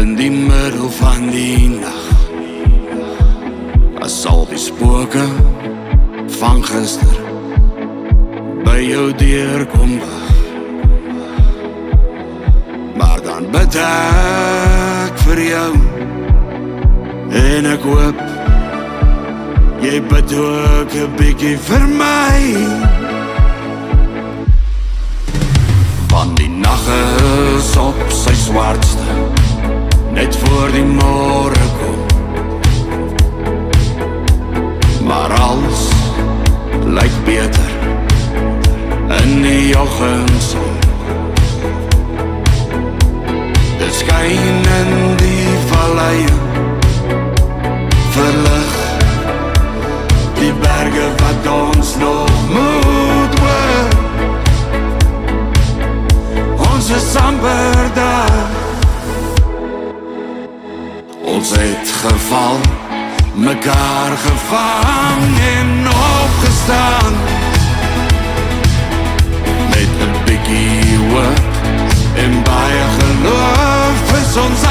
In die middel van die nag, as al die spooke van gister by jou deur kom wag. Maar dan bid ek vir jou, en ek hoop jy bid ook 'n bietjie vir my. Want die nag is op sy swartste, net voor die môre kom. Maar alles lyk beter in die oggendson. Dit skyn in die valleie, verlig die berge wat ons nog moet oor. Ons is amper daar. Ons het geval, mekaar gevang en opgestaan. Met 'n bietjie hoop en baie geloof is ons